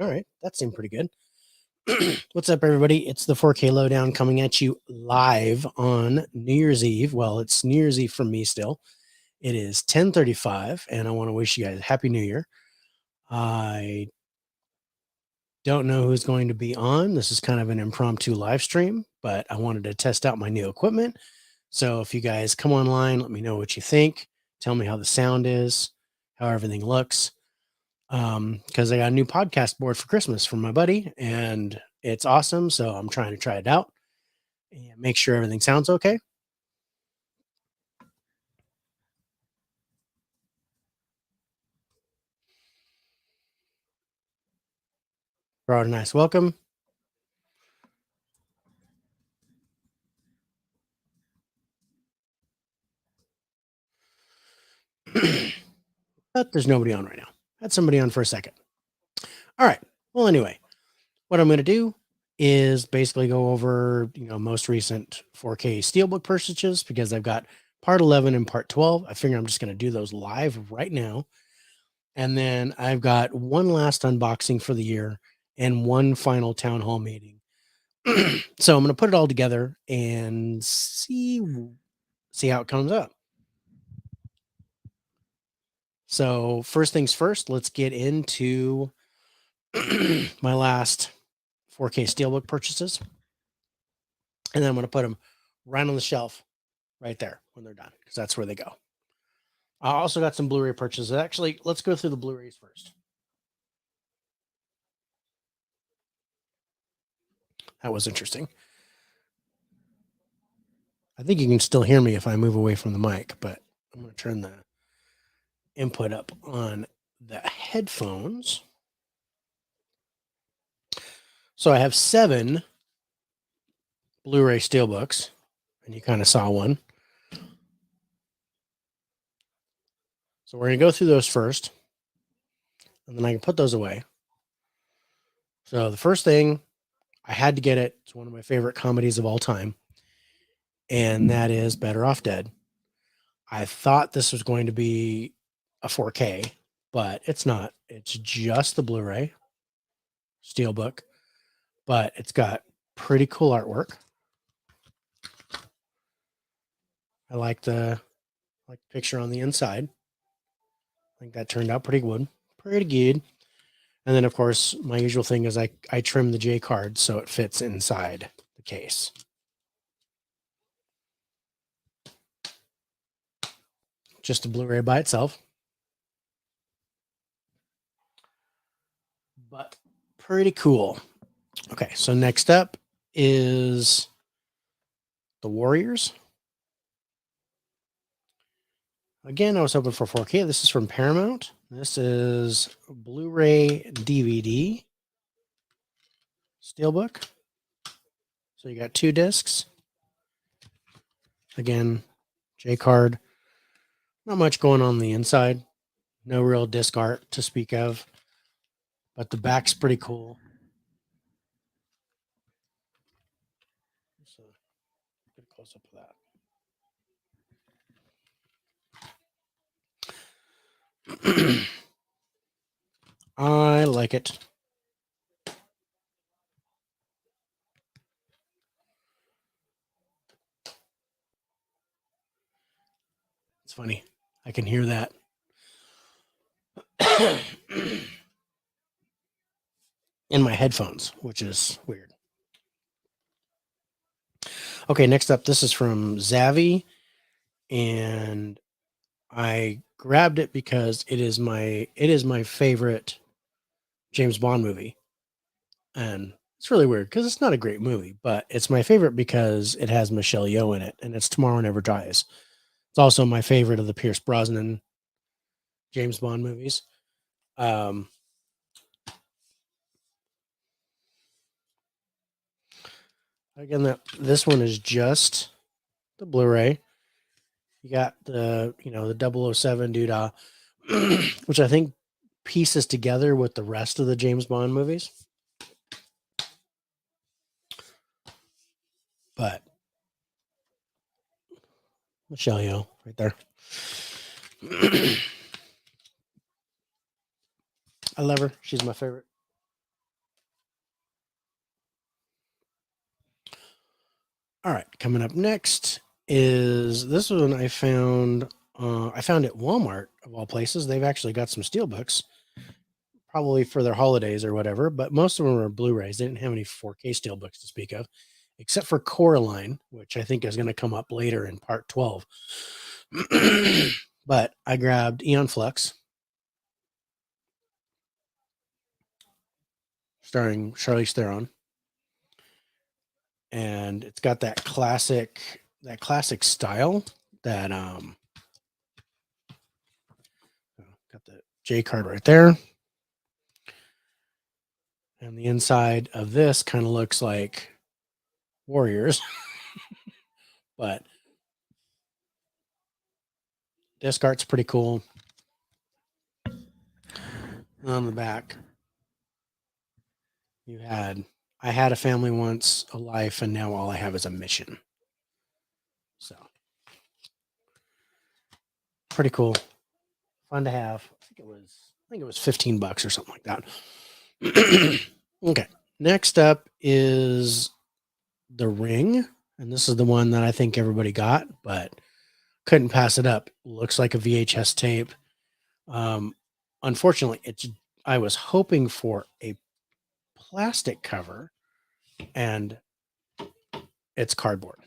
All right, that seemed pretty good. What's up, everybody? It's the 4K Lowdown coming at you live on New Year's Eve. Well, it's New Year's Eve for me still. It is 10:35, and I want to wish you guys a Happy New Year. I don't know who's going to be on. This is kind of an impromptu live stream, but I wanted to test out my new equipment. So if you guys come online, let me know what you think. Tell me how the sound is, how everything looks. Because I got a new podcast board for Christmas from my buddy, and it's awesome. So I'm trying to try it out and make sure everything sounds okay. Brought a nice welcome. But there's nobody on right now. Had somebody on for a second. All right. Well, anyway, what I'm going to do is basically go over, most recent 4K Steelbook purchases because I've got part 11 and part 12. I figure I'm just going to do those live right now. And then I've got one last unboxing for the year and one final town hall meeting. So I'm going to put it all together and see how it comes up. So first things first, let's get into my last 4K Steelbook purchases. And then I'm going to put them right on the shelf right there when they're done, because that's where they go. I also got some Blu-ray purchases. Actually, let's go through the Blu-rays first. That was interesting. I think you can still hear me if I move away from the mic, but I'm going to turn the input up on the headphones. So I have 7 Blu-ray Steelbooks, and you kind of saw one. So we're going to go through those first, and then I can put those away. So the first thing, I had to get it. It's one of my favorite comedies of all time, and that is Better Off Dead. I thought this was going to be a 4K, but it's not. It's just the Blu-ray Steelbook, but it's got pretty cool artwork. I like the picture on the inside. I think that turned out pretty good. Pretty good. And then, of course, my usual thing is I trim the J card so it fits inside the case. Just a Blu-ray by itself. But pretty cool. Okay, so next up is The Warriors. Again, I was hoping for 4K. This is from Paramount. This is Blu-ray DVD Steelbook. So you got 2 discs. Again, J card. Not much going on the inside. No real disc art to speak of. But the back's pretty cool. So get a close up of that. I like it. It's funny. I can hear that. In my headphones, which is weird. Okay, next up, this is from Zavi, and I grabbed it because it is my favorite James Bond movie. And it's really weird because it's not a great movie, but it's my favorite because it has Michelle Yeoh in it, and it's Tomorrow Never Dies. It's also my favorite of the Pierce Brosnan James Bond movies. Again, this one is just the Blu-ray. You got the 007 doodah, which I think pieces together with the rest of the James Bond movies. But Michelle Yeoh right there. I love her. She's my favorite. All right, coming up next is this one I found. I found at Walmart of all places. They've actually got some Steelbooks, probably for their holidays or whatever. But most of them are Blu-rays. They didn't have any 4K Steelbooks to speak of, except for Coraline, which I think is going to come up later in part 12. But I grabbed Eon Flux, starring Charlize Theron, and it's got that classic style that got the J card right there. And the inside of this kind of looks like Warriors, but disc art's pretty cool. On the back, I had a family once, a life, and now all I have is a mission. So pretty cool, fun to have. I think it was $15 or something like that. Okay, next up is the Ring, and this is the one that I think everybody got, but couldn't pass it up. Looks like a VHS tape. Um, Unfortunately, I was hoping for a plastic cover, and it's cardboard.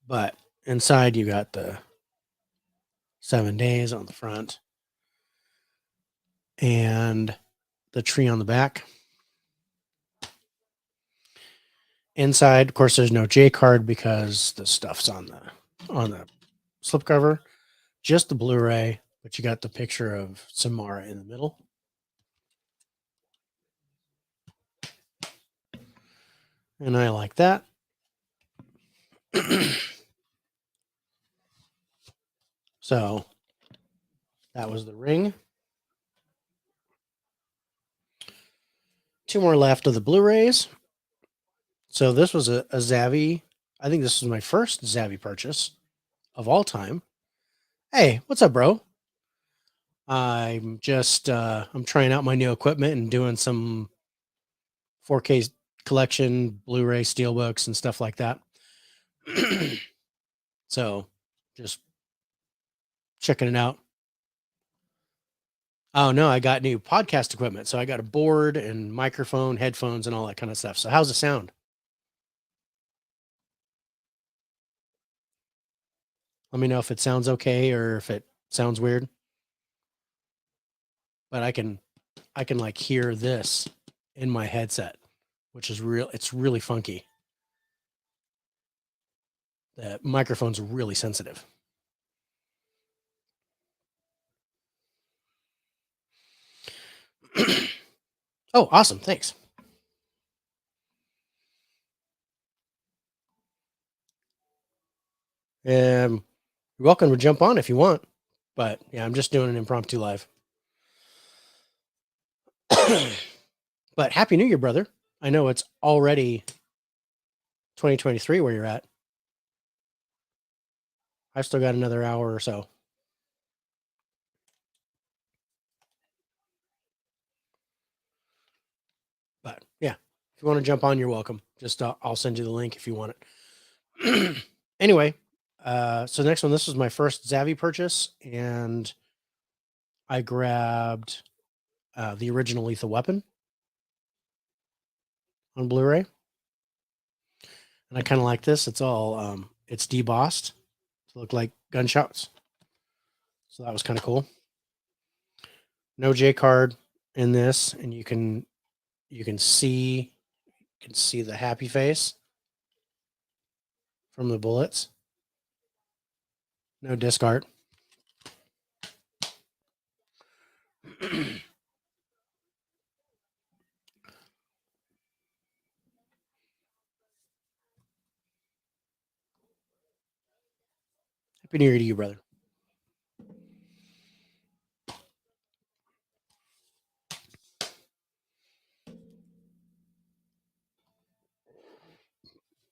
But inside, you got the 7 days on the front and the tree on the back. Inside, of course, there's no J card because the stuff's on the slipcover. Just the Blu-ray, but you got the picture of Samara in the middle. And I like that. So that was the Ring. Two more left of the Blu-rays. So this was a Zavvi. I think this was my first Zavvi purchase of all time. Hey, what's up, bro? I'm trying out my new equipment and doing some 4K collection, Blu-ray steelbooks and stuff like that. So just checking it out. Oh no, I got new podcast equipment. So I got a board and microphone, headphones, and all that kind of stuff. So how's it sound? Let me know if it sounds okay or if it sounds weird. But I can like hear this in my headset, which is real. It's really funky. The microphone's really sensitive. Oh, awesome. Thanks. You're welcome to jump on if you want. But yeah, I'm just doing an impromptu live. But Happy New Year, brother. I know it's already 2023 where you're at. I've still got another hour or so. But yeah, if you want to jump on, you're welcome. Just I'll send you the link if you want it. Anyway, so next one, this was my first Zavvi purchase, and I grabbed the original Lethal Weapon on Blu-ray, and I kind of like this. It's all it's debossed to look like gunshots, so that was kind of cool. No J card in this, and you can see the happy face from the bullets. No disc art. Happy New Year to you, brother.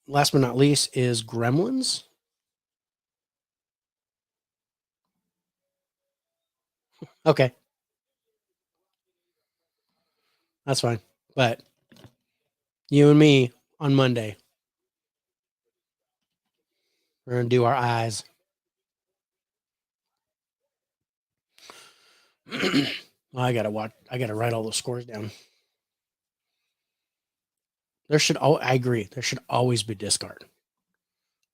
Last but not least is Gremlins. Okay, that's fine. But You and me on Monday. We're gonna do our eyes. Well, I gotta watch. I gotta write all those scores down. There should. Oh, I agree. There should always be discard.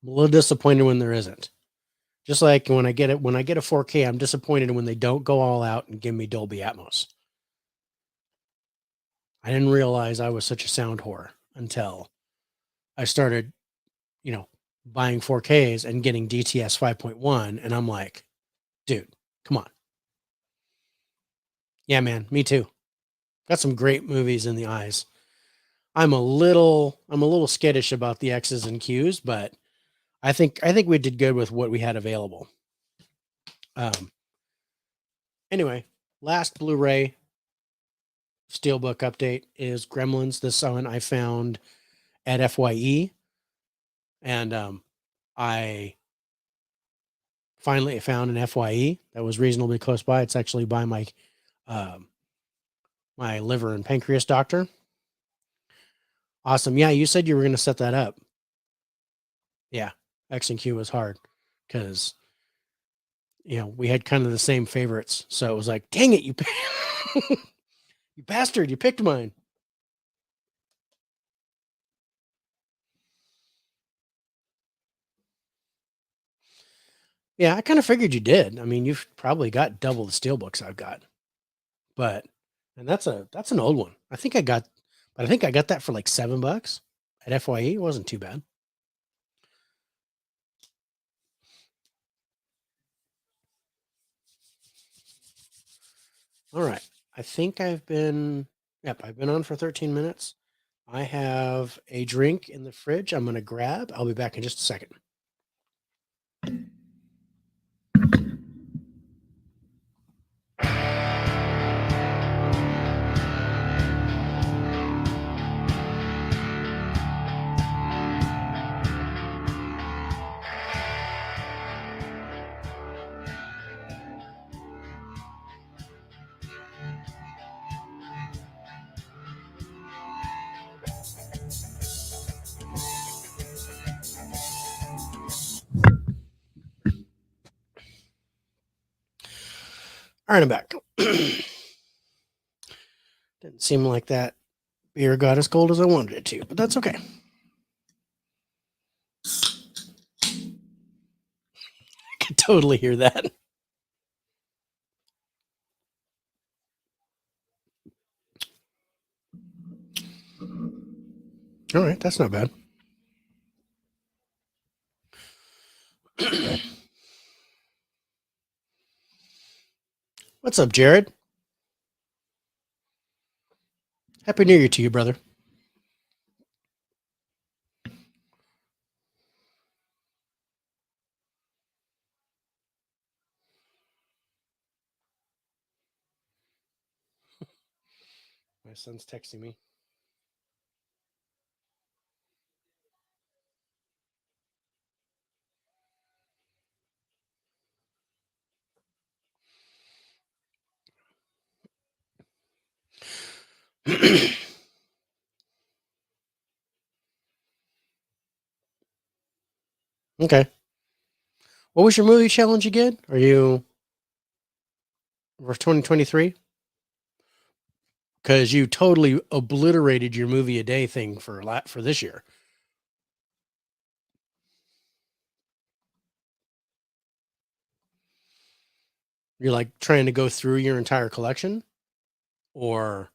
I'm a little disappointed when there isn't. Just like when I get it, when I get a 4K, I'm disappointed when they don't go all out and give me Dolby Atmos. I didn't realize I was such a sound whore until I started, you know, buying 4Ks and getting DTS 5.1, and I'm like, dude, come on. Yeah, man, me too. Got some great movies in the eyes. I'm a little skittish about the X's and Q's, but I think we did good with what we had available. Um, anyway, last Blu-ray Steelbook update is Gremlins. This one I found at FYE, and I finally found an FYE that was reasonably close by. It's actually by um, my liver and pancreas doctor. Awesome. Yeah, you said you were going to set that up. Yeah, X and Q was hard because we had kind of the same favorites. So it was like, dang it, you you bastard, you picked mine. Yeah, I kind of figured you did. I mean, you've probably got double the steel books I've got. But and that's an old one. I think I got that for like $7 at FYE. It wasn't too bad. All right. I think I've been on for 13 minutes. I have a drink in the fridge I'm going to grab. I'll be back in just a second. All right, I'm back. Didn't seem like that beer got as cold as I wanted it to, but that's okay. I can totally hear that. All right, that's not bad. What's up, Jared? Happy New Year to you, brother. My son's texting me. Okay. What was your movie challenge again? Are you for 2023? Because you totally obliterated your movie a day thing for this year. You're like trying to go through your entire collection, or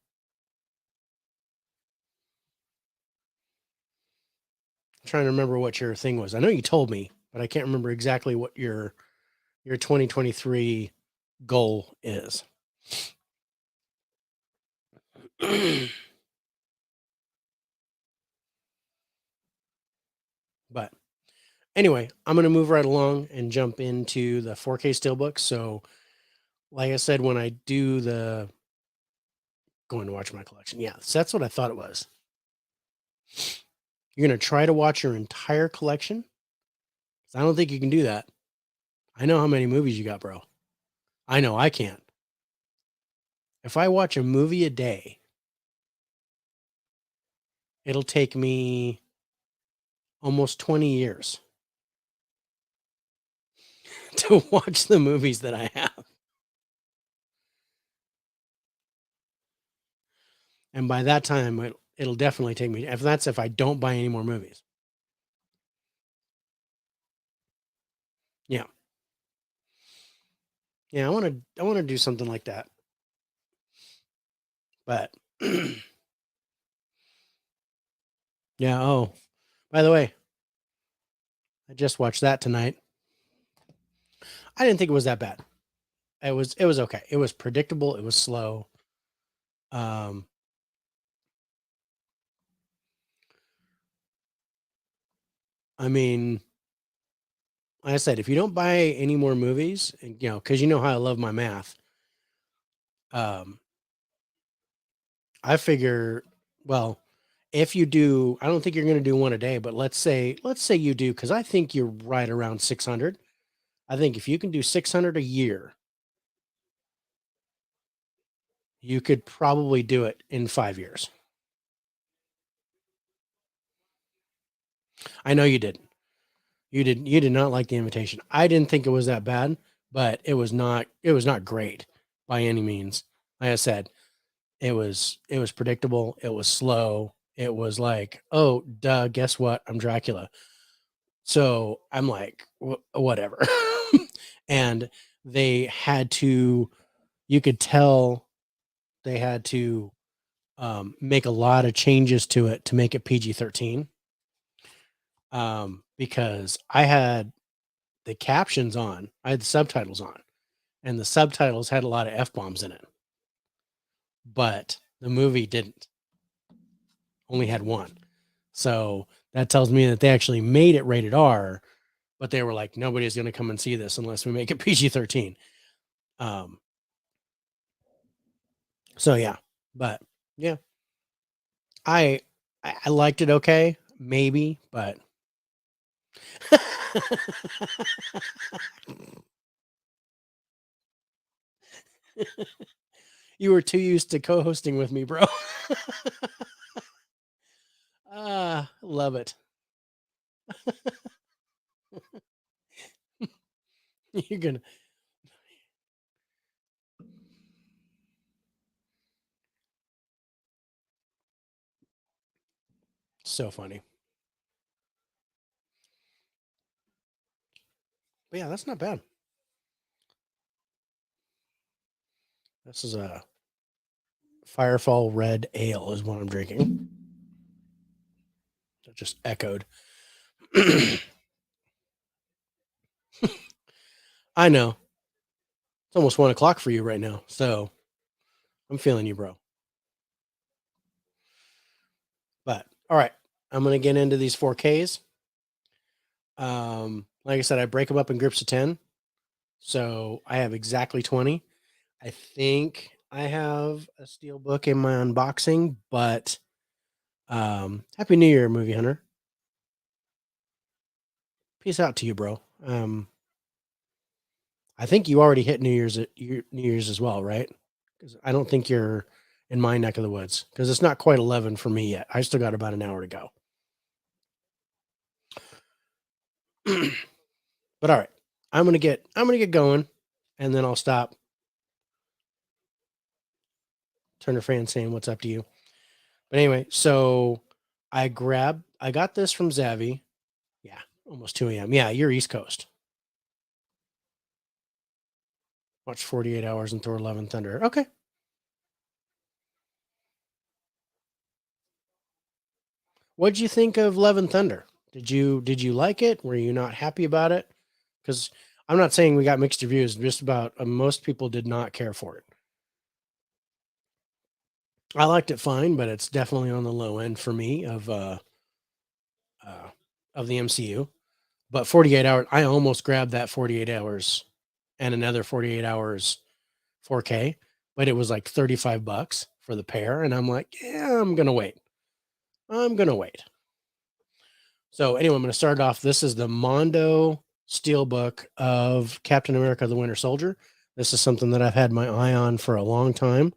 trying to remember what your thing was. I know you told me, but I can't remember exactly what your 2023 goal is. But anyway, I'm going to move right along and jump into the 4K Steelbook. So, like I said, when I do the going to watch my collection, yeah, so that's what I thought it was. You're going to try to watch your entire collection. I don't think you can do that. I know how many movies you got, bro. I know I can't. If I watch a movie a day it'll take me almost 20 years to watch the movies that I have. And by that time, it'll definitely take me, if I don't buy any more movies. Yeah. Yeah. I want to do something like that. But yeah. Oh, by the way, I just watched that tonight. I didn't think it was that bad. It was okay. It was predictable. It was slow. Um, I mean, like I said, if you don't buy any more movies, and because you know how I love my math, um, I figure, well, if you do, I don't think you're going to do one a day, but let's say you do, because I think you're right around 600. I think if you can do 600 a year, you could probably do it in 5 years. I know you didn't. You did not like the invitation. I didn't think it was that bad, but it was not great by any means. Like I said, it was predictable, it was slow. It was like, oh, duh, guess what? I'm Dracula. So I'm like, whatever. And they had to, you could tell they had to make a lot of changes to it to make it PG-13. Because I had the captions on, I had the subtitles on, and the subtitles had a lot of F bombs in it, but the movie didn't, only had one. So that tells me that they actually made it rated R, but they were like, nobody's going to come and see this unless we make it PG-13. Um, so yeah, but yeah, I I liked it okay, maybe, but you were too used to co-hosting with me, bro. Ah, love it. You're gonna so funny. But yeah, that's not bad. This is a Firefall Red Ale is what I'm drinking. That just echoed. I know. It's almost 1 o'clock for you right now. So I'm feeling you, bro. But all right. I'm gonna get into these 4Ks. Like I said, I break them up in groups of 10. So I have exactly 20. I think I have a steel book in my unboxing, but Happy New Year, movie hunter. Peace out to you, bro. I think you already hit New Year's as well, right? Because I don't think you're in my neck of the woods because it's not quite 11 for me yet. I still got about an hour to go. But all right, I'm gonna get going, and then I'll stop. Turner fan saying, "What's up to you?" But anyway, so I got this from Zavi. Yeah, almost 2 a.m. Yeah, you're East Coast. Watch 48 Hours and Thor: Love and Thunder. Okay. What'd you think of Love and Thunder? Did you like it? Were you not happy about it? Because I'm not saying we got mixed reviews. Just about most people did not care for it. I liked it fine, but it's definitely on the low end for me uh, of the MCU. But 48 hours, I almost grabbed that 48 hours and another 48 hours 4K, but it was like $35 for the pair, and I'm like, yeah, I'm gonna wait. I'm gonna wait. So anyway, I'm gonna start off. This is the Mondo Steelbook of Captain America: The Winter Soldier. This is something that I've had my eye on for a long time,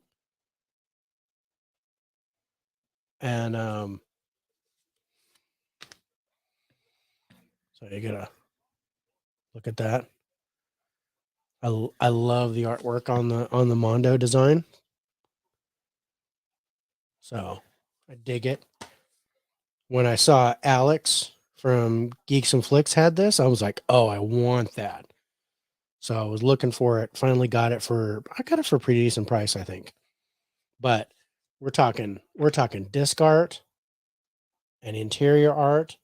and So you gotta look at that. I love the artwork on the Mondo design. So I dig it. When I saw Alex from Geeks and Flicks had this, I was like, oh, I want that. So I was looking for it. Finally got it I got it for a pretty decent price, I think. But we're talking disc art and interior art.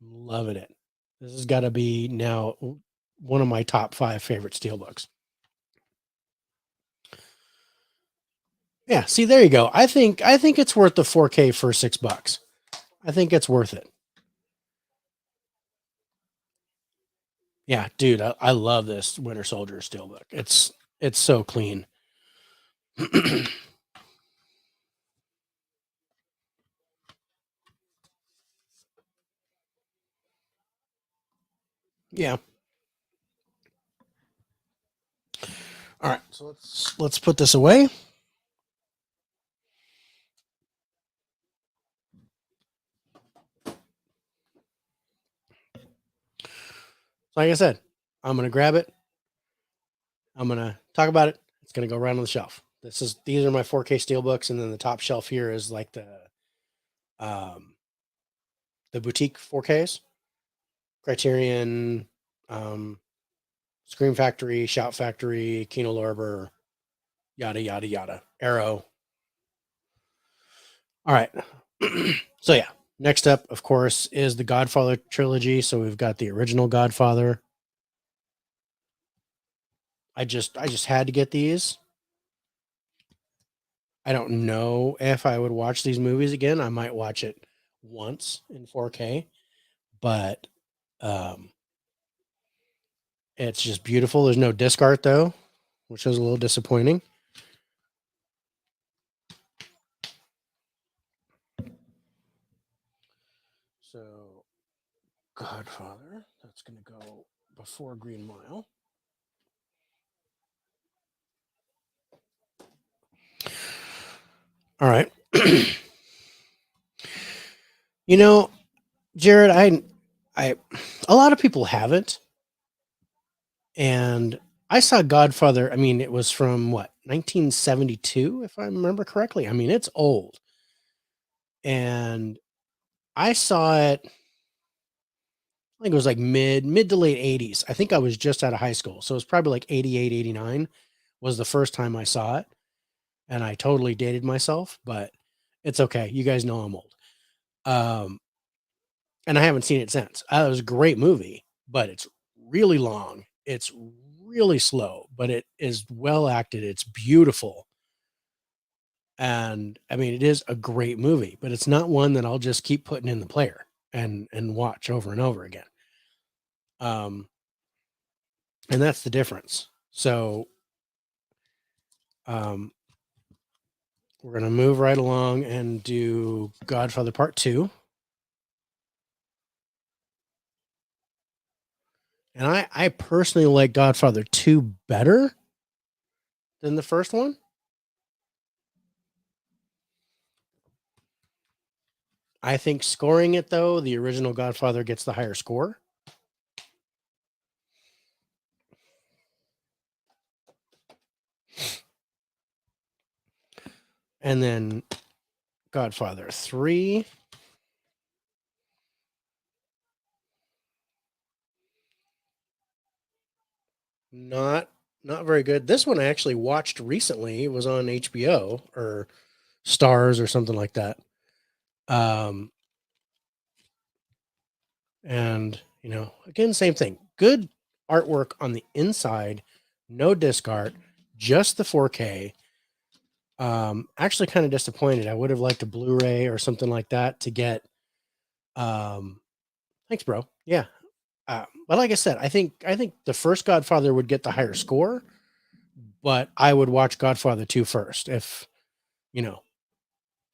I'm loving it. This has got to be now one of my top 5 favorite steelbooks. Yeah, see, there you go. I think it's worth the 4K for $6. I think it's worth it. Yeah, dude, I love this Winter Soldier steelbook. It's so clean. Yeah. All right, so let's put this away. Like I said, I'm gonna grab it. I'm gonna talk about it. It's gonna go right on the shelf. These are my 4K steelbooks, and then the top shelf here is like um the boutique 4Ks, Criterion, um, Scream Factory, Shout Factory, Kino Lorber, yada yada yada, Arrow. All right. So yeah, next up, of course, is the Godfather trilogy. So we've got the original Godfather. I just had to get these. I don't know if I would watch these movies again. I might watch it once in 4K, but um, it's just beautiful. There's no disc art though, which is a little disappointing. So, Godfather, that's going to go before Green Mile. All right. You know, Jared, a lot of people haven't, and I saw Godfather. I mean, it was from what 1972, if I remember correctly. I mean, it's old, and I saw it. I think it was like mid to late 80s. I think I was just out of high school, so it was probably like 88, 89 was the first time I saw it, and I totally dated myself, but it's okay. You guys know I'm old. Um, and I haven't seen it since. It was a great movie, but it's really long. It's really slow, but it is well acted. It's beautiful. And I mean, it is a great movie, but it's not one that I'll just keep putting in the player and watch over and over again. Um, and that's the difference. So, um, we're gonna move right along and do Godfather Part 2. And I personally like Godfather 2 better than the first one. I think scoring it though, the original Godfather gets the higher score. And then Godfather 3. Not not very good. This one I actually watched recently. It was on HBO or Stars or something like that. Um and again, same thing. Good artwork on the inside, no disc art, just the 4K. Actually kind of disappointed. I would have liked a Blu-ray or something like that to get thanks, bro. Yeah. But like I said, I think the first Godfather would get the higher score, but I would watch Godfather 2 first. You know,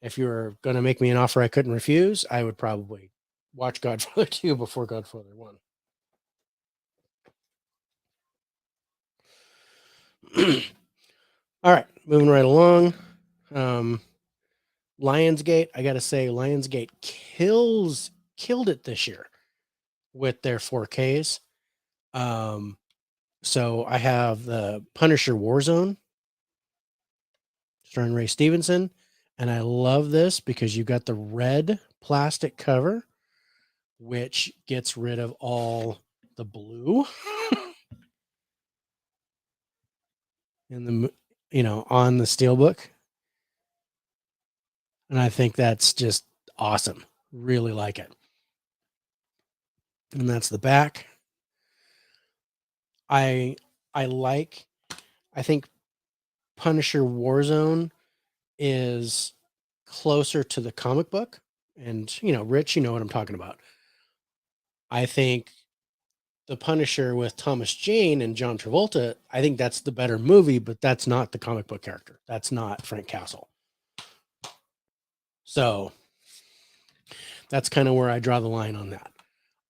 if you were going to make me an offer I couldn't refuse, I would probably watch Godfather 2 before Godfather 1. All right, moving right along. Um, Lionsgate, I got to say Lionsgate killed it this year. with their 4Ks. So I have the Punisher Warzone starring Ray Stevenson, and I love this because you got the red plastic cover, which gets rid of all the blue in the on the Steelbook, and I think that's just awesome. Really like it. And that's the back. I like. I think Punisher Warzone is closer to the comic book, and Rich, you know what I'm talking about. I think the Punisher with Thomas Jane and John Travolta, I think that's the better movie, but that's not the comic book character. That's not Frank Castle. So that's kind of where I draw the line on that.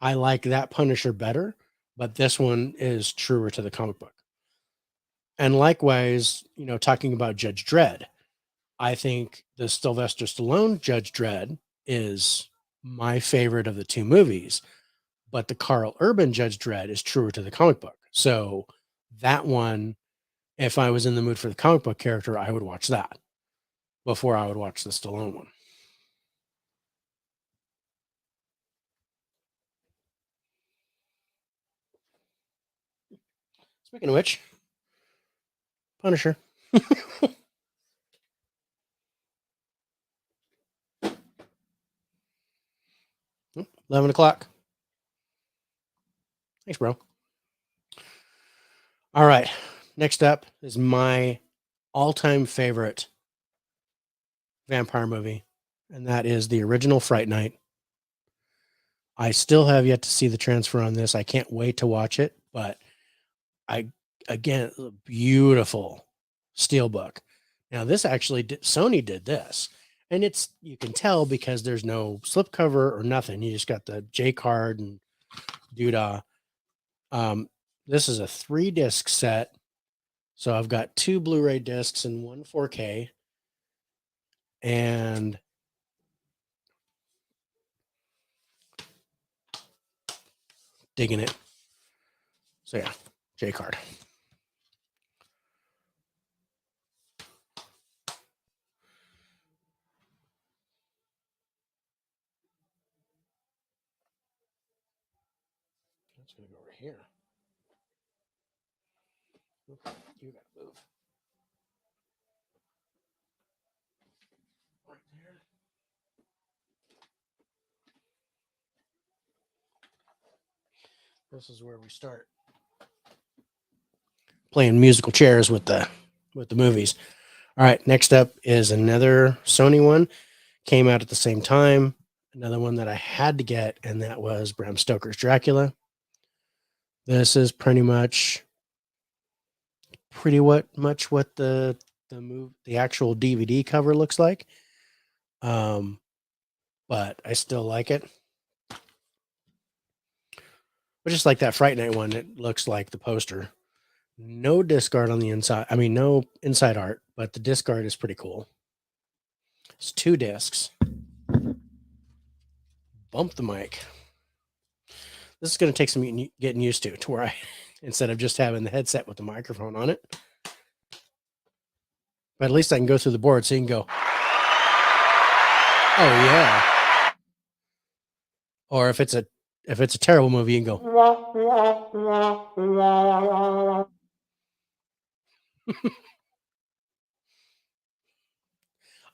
I like that Punisher better, but this one is truer to the comic book. And likewise, talking about Judge Dredd, I think the Sylvester Stallone Judge Dredd is my favorite of the two movies, but the Carl Urban Judge Dredd is truer to the comic book. So that one, if I was in the mood for the comic book character, I would watch that before I would watch the Stallone one. Speaking of which, Punisher. 11 o'clock. Thanks, bro. All right. Next up is my all-time favorite vampire movie, and that is the original Fright Night. I still have yet to see the transfer on this. I can't wait to watch it, but again, beautiful steelbook. Now, this actually Sony did this, and you can tell because there's no slipcover or nothing. You just got the J card and doodah. This is a 3-disc set, so I've got 2 Blu-ray discs and 1 4K, and digging it. So yeah, J card. That's gonna go over here. You gotta move. Right there. This is where we start playing musical chairs with the movies. All right, next up is another Sony one. Came out at the same time. Another one that I had to get, and that was Bram Stoker's Dracula. This is pretty much what the actual DVD cover looks like. But I still like it. But just like that Fright Night one, it looks like the poster. No disc art on the inside. I mean, no inside art, but the disc art is pretty cool. It's 2 discs. Bump the mic. This is going to take some getting used to where I, instead of just having the headset with the microphone on it. But at least I can go through the board so you can go, oh yeah. Or if it's a terrible movie, you can go.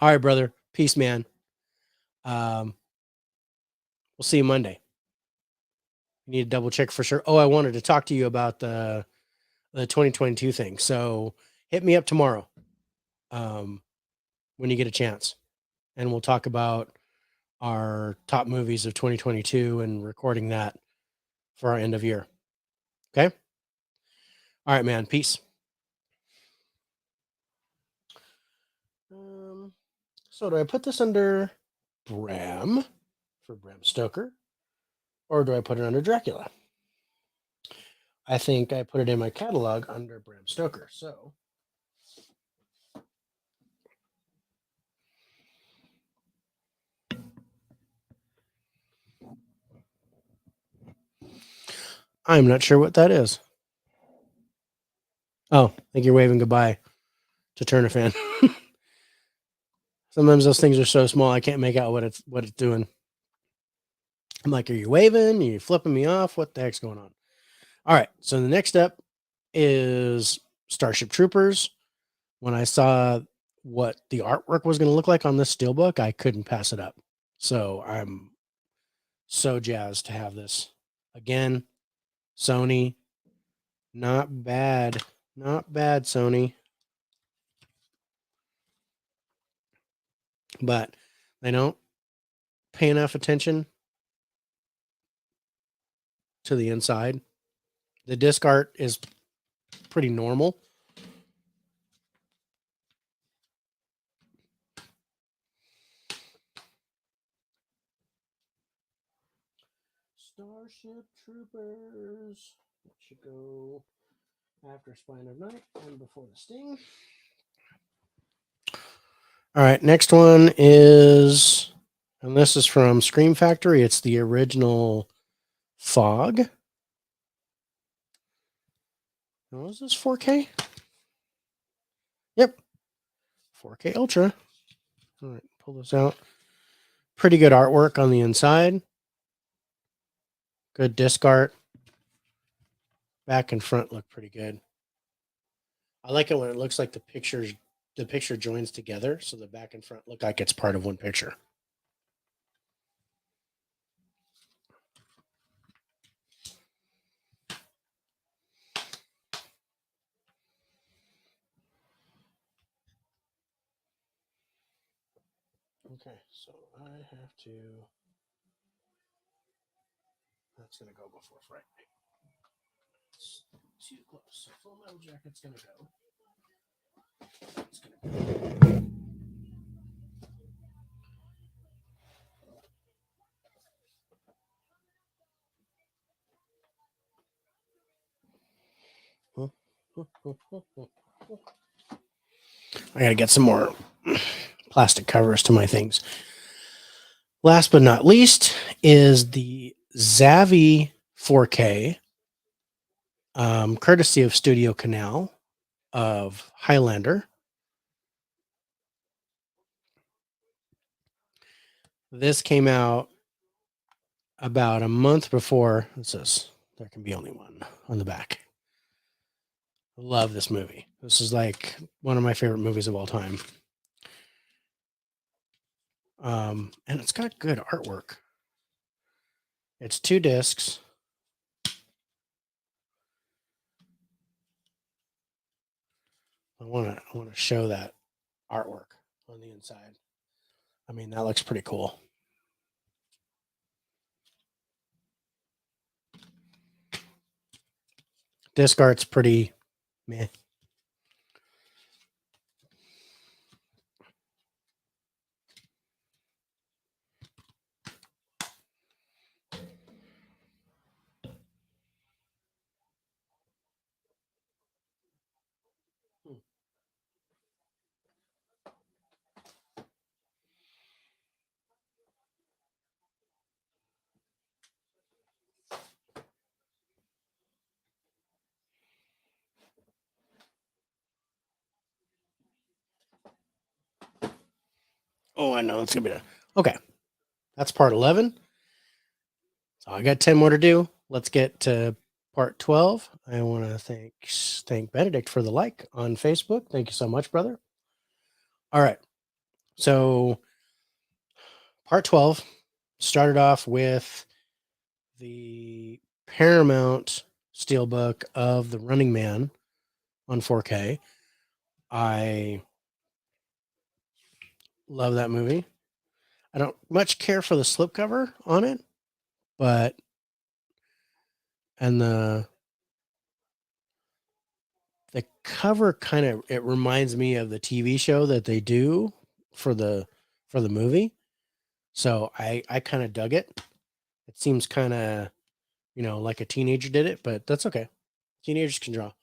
All right, brother. Peace, man. We'll see you Monday. You need to double check for sure. Oh, I wanted to talk to you about the 2022 thing. So hit me up tomorrow when you get a chance, and we'll talk about our top movies of 2022 and recording that for our end of year. Okay. All right, man. Peace. So do I put this under Bram for Bram Stoker, or do I put it under Dracula? I think I put it in my catalog under Bram Stoker. So I'm not sure what that is. Oh, I think you're waving goodbye to Turnafan. Sometimes those things are so small I can't make out what it's doing. I'm like, are you waving? Are you flipping me off? What the heck's going on? All right. So the next step is Starship Troopers. When I saw what the artwork was going to look like on this Steelbook, I couldn't pass it up. So I'm so jazzed to have this. Again, Sony, not bad. Not bad, Sony. But they don't pay enough attention to the inside. The disc art is pretty normal. Starship Troopers. That should go after Spine of Night and before the Sting. All right, next one is, and this is from Scream Factory. It's the original Fog. Oh, is this 4K? Yep, 4K Ultra. All right, pull this out. Pretty good artwork on the inside. Good disc art. Back and front look pretty good. I like it when it looks like the picture joins together, so the back and front look like it's part of one picture. Okay, so I have to. That's gonna go before Friday. It's too close. So Full Metal Jacket's gonna go. It's gonna go. I gotta get some more plastic covers to my things. Last but not least is the Zavi 4K, courtesy of Studio Canal of Highlander. This came out about a month before. It says there can be only one on the back. I love this movie. This is like one of my favorite movies of all time. And it's got good artwork. It's 2 discs. I want to show that artwork on the inside. I mean, that looks pretty cool. Disc art's pretty meh. Oh, I know it's gonna be okay. That's part 11. So I got 10 more to do. Let's get to part 12. I want to thank Benedict for the like on Facebook. Thank you so much, brother. All right. So part 12 started off with the Paramount Steelbook of The Running Man on 4K. I love that movie. I don't much care for the slipcover on it, but and the cover kind of, it reminds me of the TV show that they do for the movie. So I kind of dug it. It seems kind of, like a teenager did it, but that's okay. Teenagers can draw. All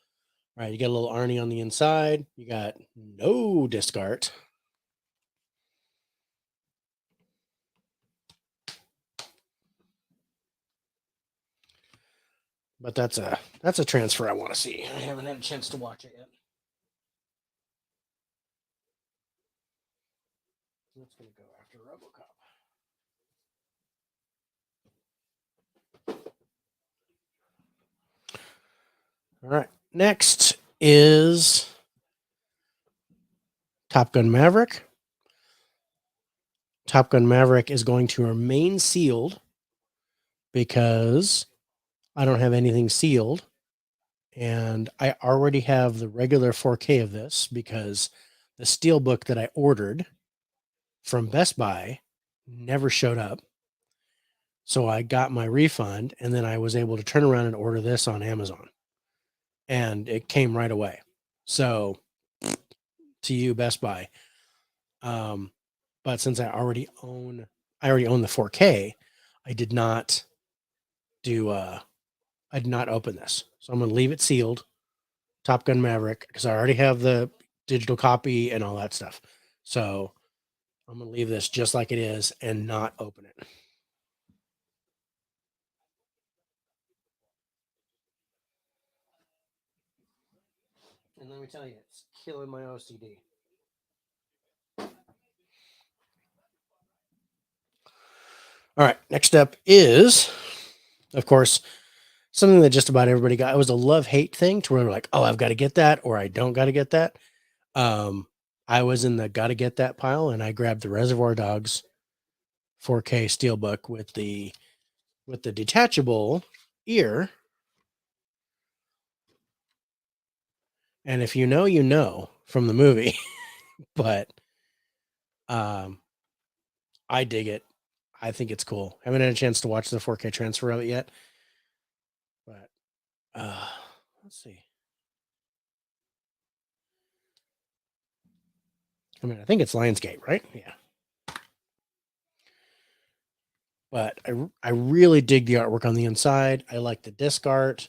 right, you got a little Arnie on the inside. You got no disc art. But that's a transfer I want to see. I haven't had a chance to watch it yet. That's going to go after RoboCop. All right. Next is Top Gun Maverick. Top Gun Maverick is going to remain sealed because I don't have anything sealed. And I already have the regular 4K of this because the Steelbook that I ordered from Best Buy never showed up. So I got my refund and then I was able to turn around and order this on Amazon. And it came right away. So to you, Best Buy. But since I already own the 4K, I did not do I did not open this. So I'm gonna leave it sealed, Top Gun Maverick, because I already have the digital copy and all that stuff. So I'm gonna leave this just like it is and not open it. And let me tell you, it's killing my OCD. All right, next up is, of course, something that just about everybody got. It was a love-hate thing to where they're like, oh, I've got to get that or I don't got to get that. I was in the got to get that pile and I grabbed the Reservoir Dogs 4K Steelbook with the detachable ear. And if you know, you know from the movie, but I dig it. I think it's cool. Haven't had a chance to watch the 4K transfer of it yet, but let's see. I mean, I think it's Lionsgate, right? Yeah. But I really dig the artwork on the inside. I like the disc art.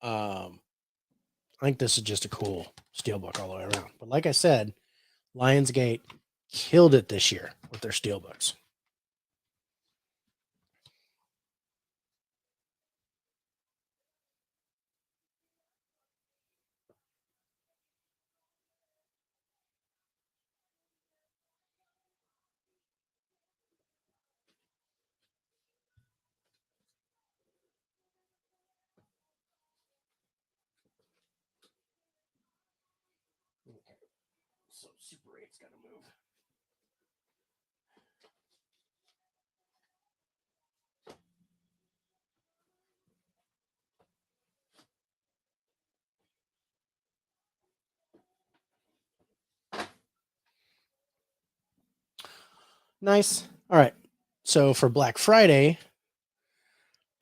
I think this is just a cool steelbook all the way around. But like I said, Lionsgate killed it this year with their steelbooks. Okay. So Super 8's got to move. Nice. All right. So for Black Friday,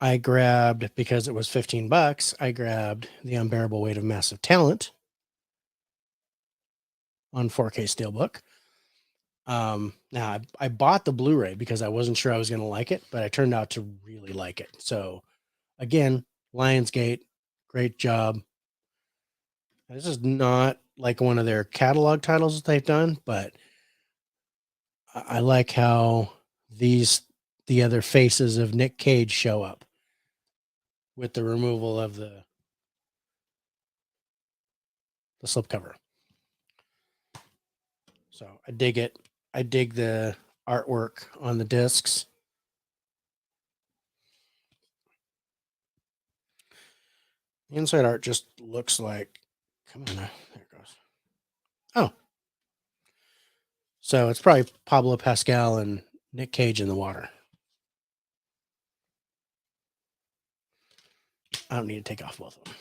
I grabbed, because it was $15, I grabbed The Unbearable Weight of Massive Talent on 4K Steelbook. Now I bought the Blu-ray because I wasn't sure I was going to like it, but I turned out to really like it. So again, Lionsgate, great job. This is not like one of their catalog titles that they've done, but I like how the other faces of Nick Cage show up with the removal of the slipcover. So I dig it. I dig the artwork on the discs. The inside art just looks like, come on, there it goes. Oh, so it's probably Pablo Pascal and Nick Cage in the water. I don't need to take off both of them.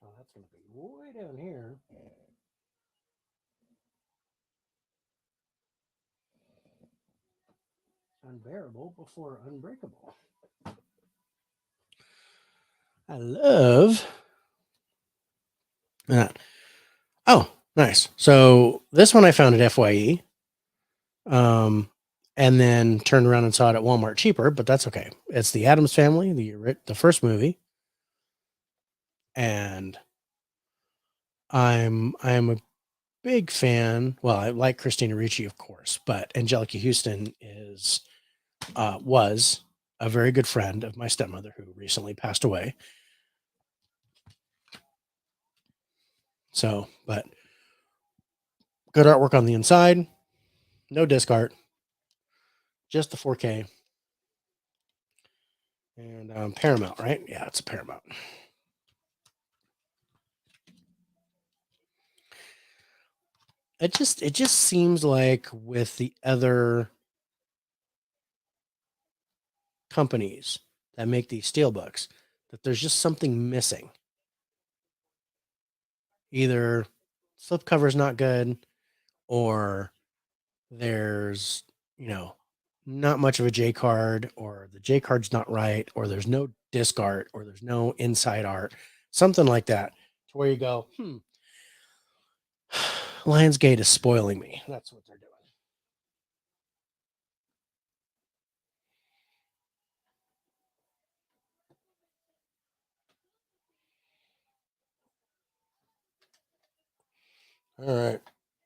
Oh, that's going to be way down here. Unbearable before unbreakable. I love that. Oh, nice. So this one I found at FYE. And then turned around and saw it at Walmart cheaper, but that's okay. It's the Addams Family, the first movie, and I'm a big fan. Well, I like Christina Ricci, of course, but Angelica Houston is was a very good friend of my stepmother who recently passed away. So, but good artwork on the inside, no disc art, just the 4K and Paramount, right? Yeah, it's a Paramount. It just seems like with the other companies that make these steelbooks that there's just something missing. Either slipcover's not good or there's, you know, not much of a J card, or the J card's not right, or there's no disc art, or there's no inside art, something like that, to where you go, Lionsgate is spoiling me. That's what they're doing. All right,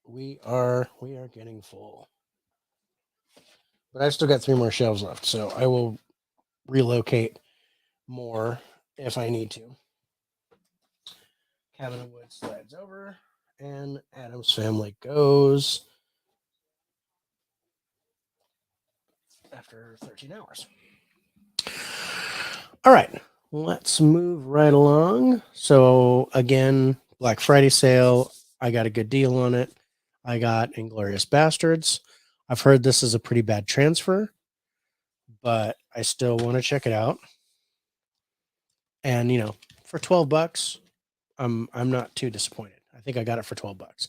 we are getting full, but I've still got 3 more shelves left, so I will relocate more if I need to. Cabin of Wood slides over, and Adam's Family goes after 13 hours. All right, let's move right along. So, again, Black Friday sale. I got a good deal on it. I got Inglorious Bastards. I've heard this is a pretty bad transfer, but I still want to check it out. And, for $12, I'm not too disappointed. I think I got it for $12.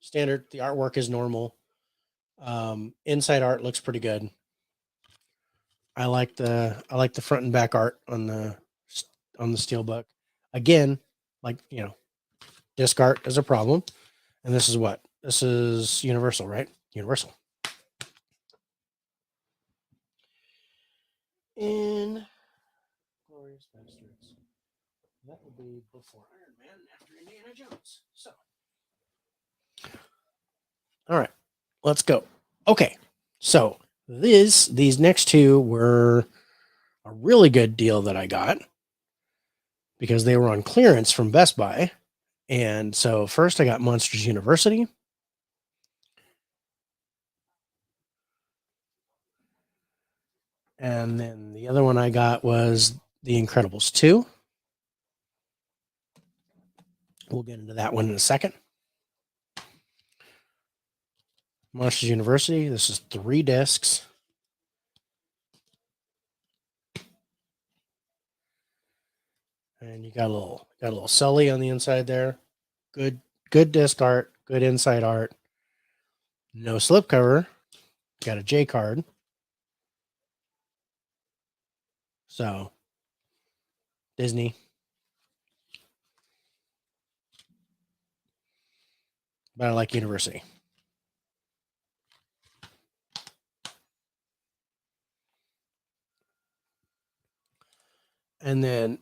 Standard. The artwork is normal. Inside art looks pretty good. I like the front and back art on the steelbook. Again, like disc art is a problem, and this is what this is Universal, right? Universal. In Glorious Bastards, that will be before Iron Man, after Indiana Jones. So, all right, let's go. Okay, so these next two were a really good deal that I got because they were on clearance from Best Buy. And so first I got Monsters University. And then the other one I got was The Incredibles 2. We'll get into that one in a second. Monsters University. This is 3 discs. And you got a little Sully on the inside there. Good disc art, good inside art. No slipcover. Got a J card. So Disney. But I like University. And then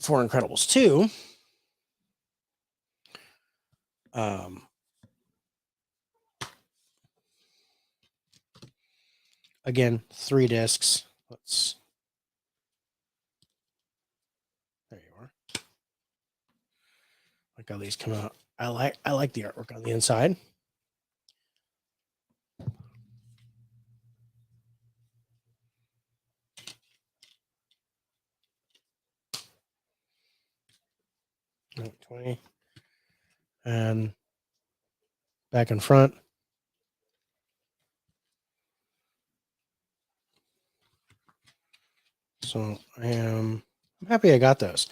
for Incredibles 2, again, 3 discs. There you are. Like how these come out. I like the artwork on the inside. Oh, 20 and back and front. So I'm happy I got those.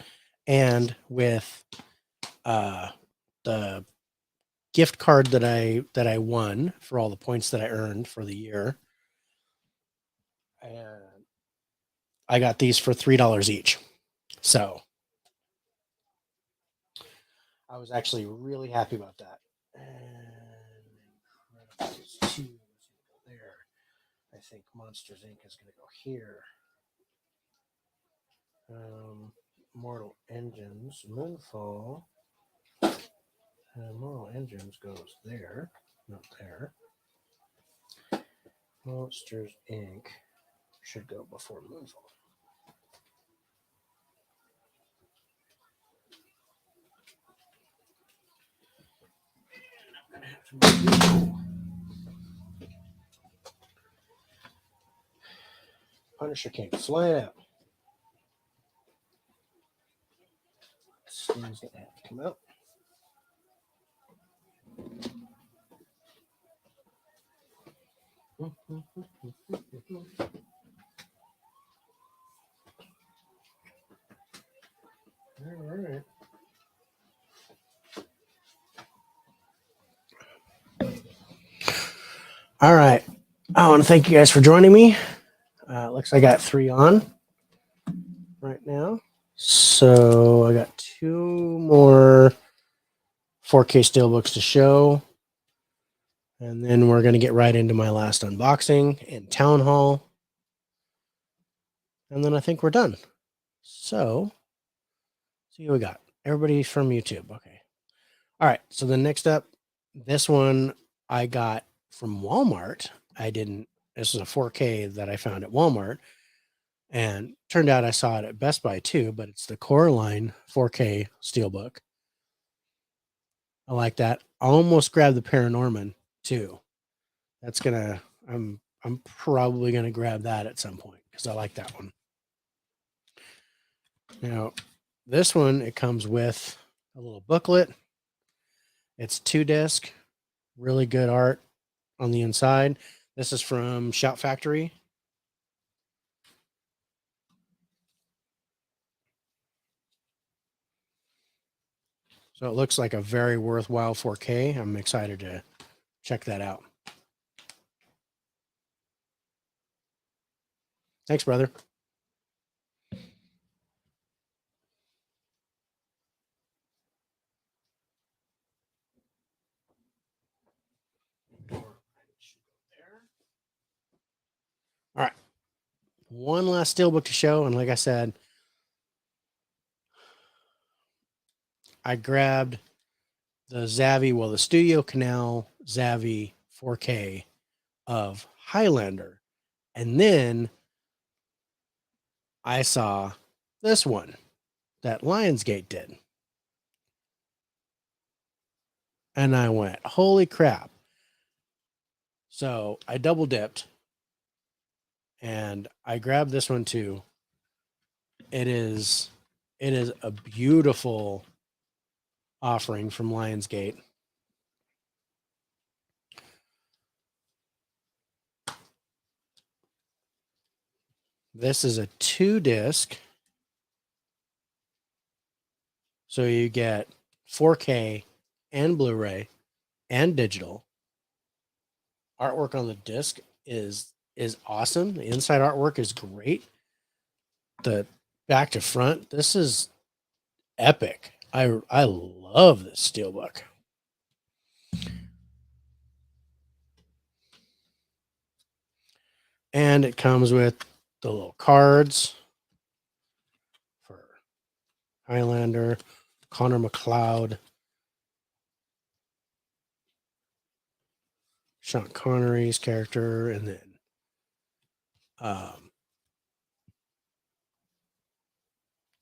And with the gift card that I won for all the points that I earned for the year, and I got these for $3 each. So I was actually really happy about that. And two there. I think Monsters Inc. is going to go here. Mortal Engines, Moonfall, and Mortal Engines goes there, not there. Monsters Inc. should go before Moonfall. Punisher King, fly it out. Things that have to come out. All right. All right. I want to thank you guys for joining me. Looks like I got 3 on right now. So I got 2 more 4K Steelbooks to show. And then we're going to get right into my last unboxing and town hall. And then I think we're done. So, see what we got. Everybody from YouTube. Okay. All right. So the next up, this one I got from Walmart. This is a 4K that I found at Walmart. And turned out I saw it at Best Buy too, but it's the Coraline 4K Steelbook. I like that. I almost grabbed the Paranorman too. I'm probably gonna grab that at some point because I like that one. Now, this one, it comes with a little booklet. It's 2-disc, really good art on the inside. This is from Shout Factory. So it looks like a very worthwhile 4K. I'm excited to check that out. Thanks, brother. All right. One last Steelbook to show. And like I said, I grabbed the the Studio Canal Zavvi 4K of Highlander. And then I saw this one that Lionsgate did. And I went, holy crap. So I double dipped and I grabbed this one too. It is a beautiful offering from Lionsgate. This is a 2-disc. So you get 4K and Blu-ray and digital. Artwork on the disc is awesome. The inside artwork is great. The back to front, this is epic. I love this Steelbook. And it comes with the little cards for Highlander, Connor McLeod, Sean Connery's character, and then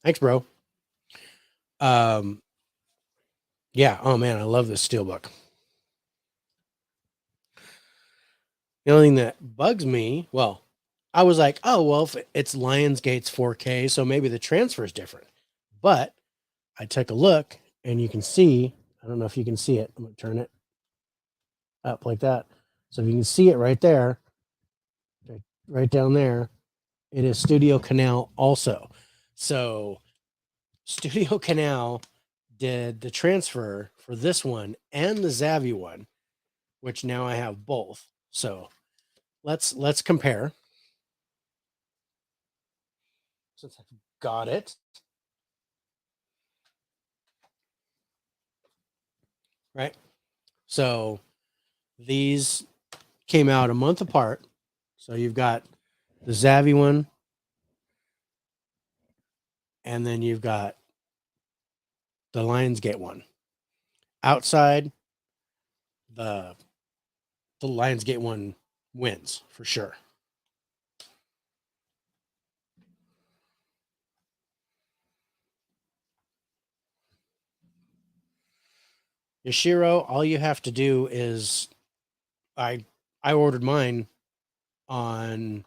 thanks, bro. Yeah, oh man, I love this Steelbook. The only thing that bugs me, well, I was like, oh, well, if it's Lionsgate's 4K, so maybe the transfer is different. But I took a look and you can see, I don't know if you can see it. I'm going to turn it up like that. So if you can see it right there, right down there, it is Studio Canal also. So Studio Canal did the transfer for this one and the Zavvi one, which now I have both. So let's compare. Since I've got it. Right. So these came out a month apart. So you've got the Zavvi one and then you've got the Lionsgate one. Outside, the Lionsgate one wins for sure. Yashiro, all you have to do is I ordered mine on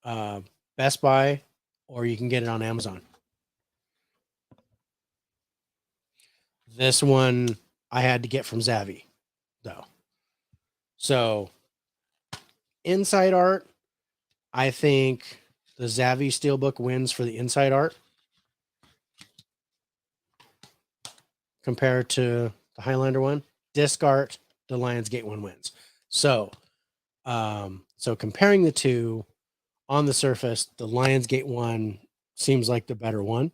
uh, Best Buy, or you can get it on Amazon. This one I had to get from Zavvi, though. So inside art, I think the Zavvi Steelbook wins for the inside art compared to the Highlander one. Disc art, the Lionsgate one wins. So, so comparing the two on the surface, the Lionsgate one seems like the better one.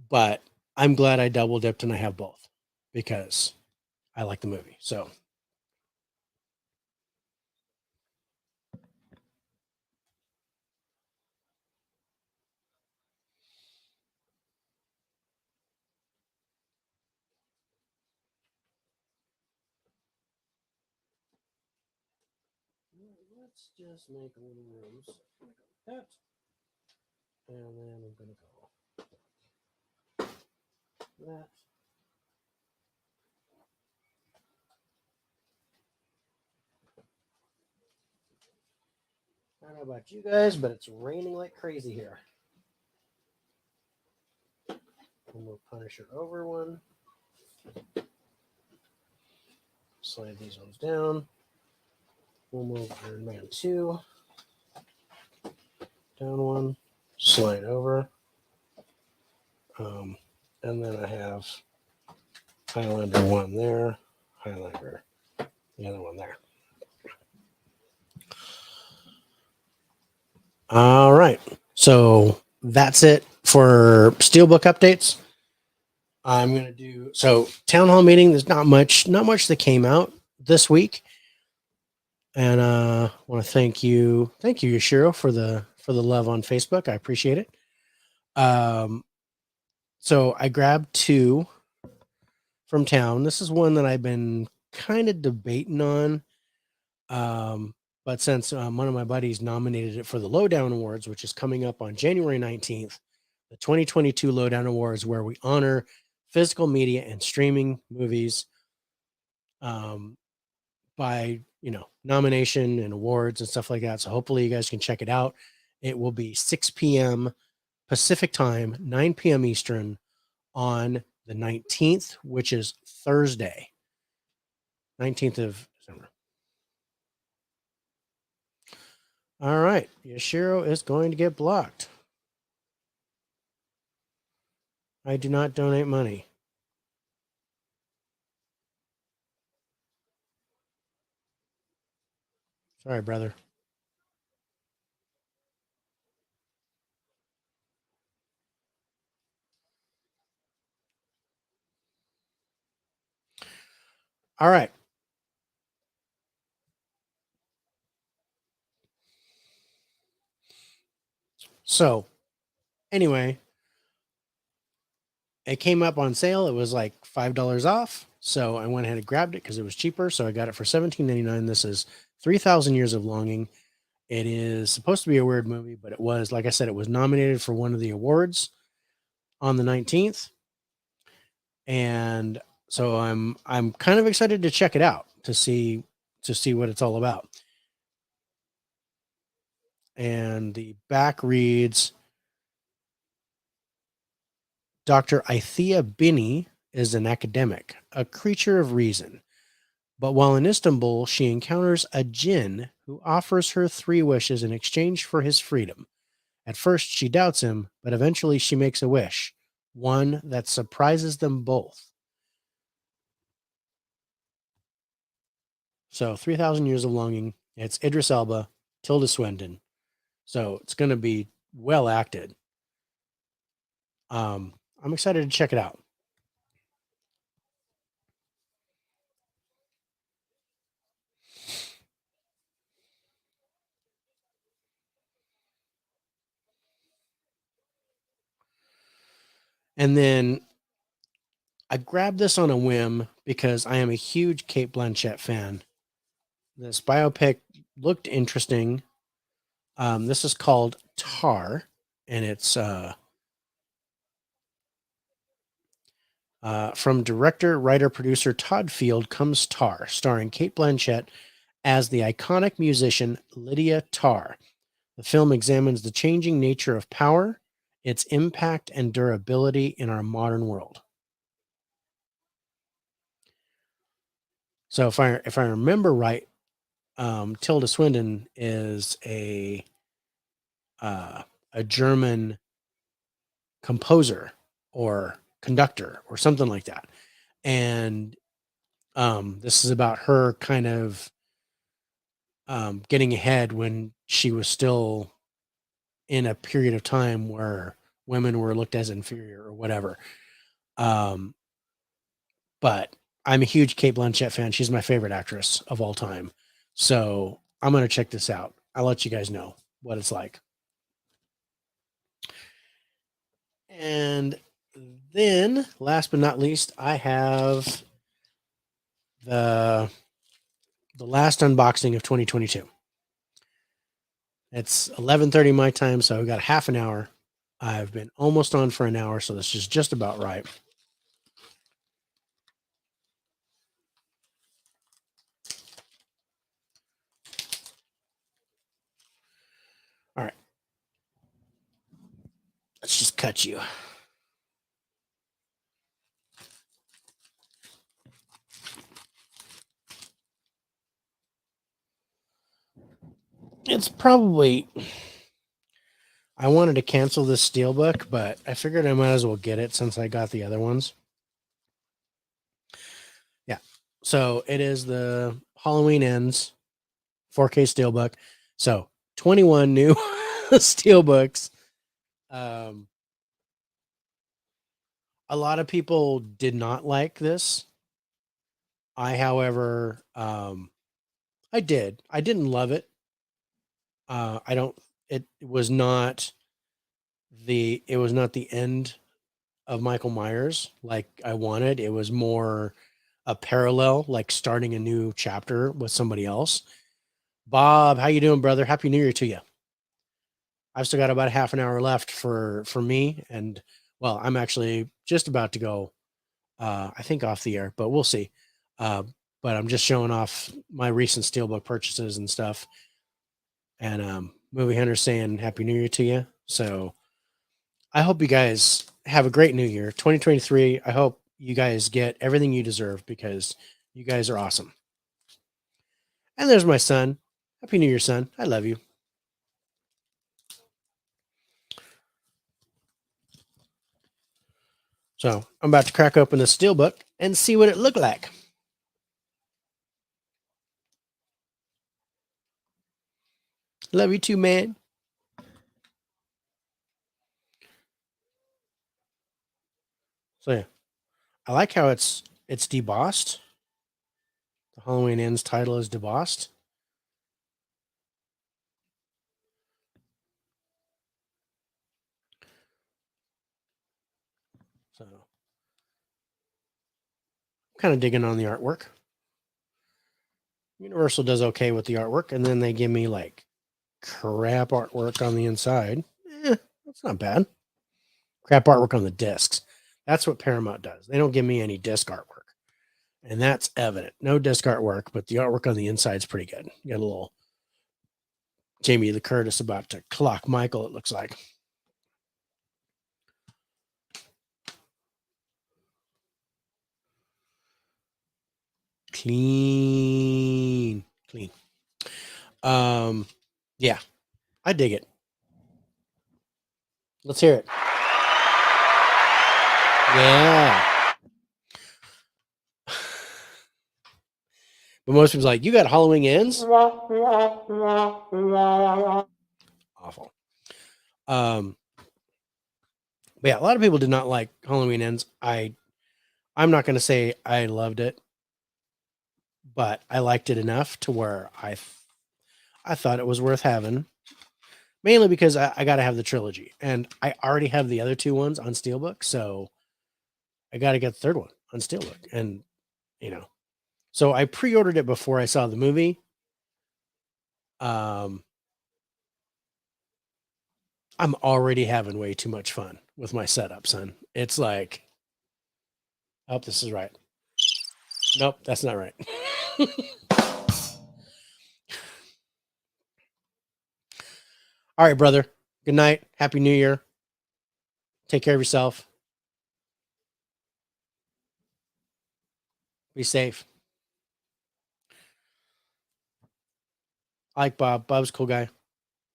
But I'm glad I double dipped and I have both because I like the movie. So let's just make a little room. So that, and then I'm gonna go that. I don't know about you guys, but it's raining like crazy here. We'll move Punisher over one. Slide these ones down. We'll move Iron Man 2 down one. Slide over. And then I have Highlander 1 there. Highlander, the other one there. All right. So that's it for Steelbook updates. I'm going to do so town hall meeting. There's not much that came out this week. And I want to thank you, Yashiro, for the love on Facebook. I appreciate it. So I grabbed two from town. This is one that I've been kind of debating on. But since one of my buddies nominated it for the Lowdown Awards, which is coming up on January 19th, the 2022 Lowdown Awards, where we honor physical media and streaming movies by, nomination and awards and stuff like that. So hopefully you guys can check it out. It will be 6 p.m. Pacific time, 9 p.m. Eastern on the 19th, which is Thursday, 19th of December. All right. Yashiro is going to get blocked. I do not donate money. Sorry, brother. All right. So, anyway, it came up on sale. It was like $5 off. So I went ahead and grabbed it because it was cheaper. So I got it for $17.99. This is 3,000 Years of Longing. It is supposed to be a weird movie, but it was, like I said, it was nominated for one of the awards on the 19th. And so I'm kind of excited to check it out to see what it's all about. And the back reads, Dr. Ithea Bini is an academic, a creature of reason. But while in Istanbul, she encounters a jinn who offers her 3 wishes in exchange for his freedom. At first, she doubts him, but eventually she makes a wish, one that surprises them both. So 3,000 Years of Longing. It's Idris Elba, Tilda Swinton. So it's going to be well acted. I'm excited to check it out. And then I grabbed this on a whim because I am a huge Kate Blanchett fan. This biopic looked interesting. This is called Tar, and it's from director, writer, producer Todd Field comes Tar, starring Kate Blanchett as the iconic musician Lydia Tarr. The film examines the changing nature of power, its impact and durability in our modern world. So if I remember right, Tilda Swinton is uh, a German composer or conductor or something like that, and this is about her kind of getting ahead when she was still in a period of time where women were looked as inferior or whatever. Um, but I'm a huge Kate Blanchett fan. She's my favorite actress of all time. So I'm going to check this out. I'll let you guys know what it's like. And then last but not least, I have the last unboxing of 2022. It's 11:30 my time, so I've got half an hour. I've been almost on for an hour, so this is just about right. All right. Let's just cut you. It's probably, I wanted to cancel this Steelbook, but I figured I might as well get it since I got the other ones. Yeah. So it is the Halloween Ends 4K Steelbook. So 21 new Steelbooks. A lot of people did not like this. I, however, I did. I didn't love it. I don't. It was not it was not the end of Michael Myers like I wanted. It was more a parallel, like starting a new chapter with somebody else. Bob, how you doing, brother? Happy New Year to you. I've still got about half an hour left for me, and well, I'm actually just about to go. I think off the air, but we'll see. Uh, but I'm just showing off my recent Steelbook purchases and stuff. And Movie Hunter saying Happy New Year to you. So I hope you guys have a great new year, 2023. I hope you guys get everything you deserve because you guys are awesome. And there's my son. Happy New Year, son. I love you. So I'm about to crack open the Steelbook and see what it looked like. Love you too, man. So yeah, I like how it's debossed. The Halloween Ends title is debossed. So I'm kind of digging on the artwork. Universal does okay with the artwork, and then they give me like crap artwork on the inside. That's not bad. Crap artwork on the discs. That's what Paramount does. They don't give me any disc artwork. And that's evident. No disc artwork, but the artwork on the inside is pretty good. You got a little Jamie Lee Curtis about to clock Michael, it looks like. Clean. Yeah, I dig it. Let's hear it. Yeah. But most people's like, you got Halloween Ends? Awful. But yeah, a lot of people did not like Halloween Ends. I'm not going to say I loved it, but I liked it enough to where I thought it was worth having. mainly because I got to have the trilogy, and I already have the other 2 ones on Steelbook, so I got to get the third one on Steelbook, and you know, so I pre-ordered it before I saw the movie. Um, I'm already having way too much fun with my setup, son. It's like, oh, this is right. Nope, that's not right. All right, brother. Good night. Happy New Year. Take care of yourself. Be safe. I like Bob. Bob's a cool guy.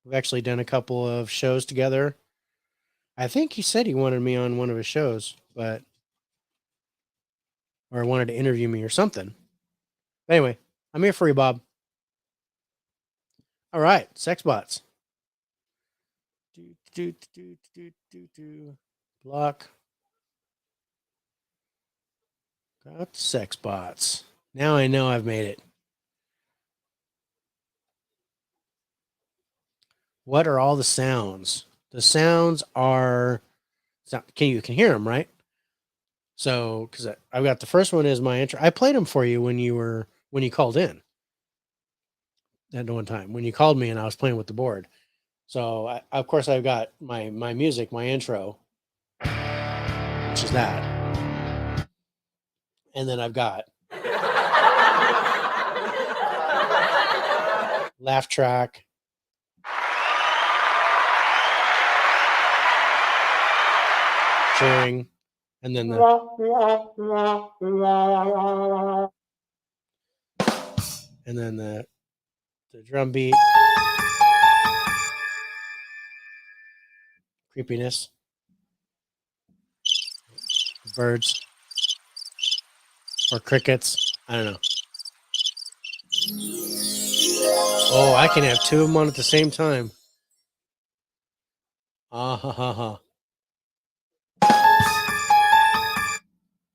We've actually done a couple of shows together. I think he said he wanted me on one of his shows, but or wanted to interview me or something. But anyway, I'm here for you, Bob. All right, sex bots. Block. Got sex bots. Now I know I've made it. What are all the sounds? The sounds are. You can hear them, right? So, because I've got the first one is my intro. I played them for you when you called in at one time when you called me and I was playing with the board. So, of course, I've got my music, my intro, which is that, and then I've got laugh track. Cheering, and then the drum beat, creepiness, birds or crickets. I don't know. Oh, I can have 2 of them on at the same time. Ah ha ha ha.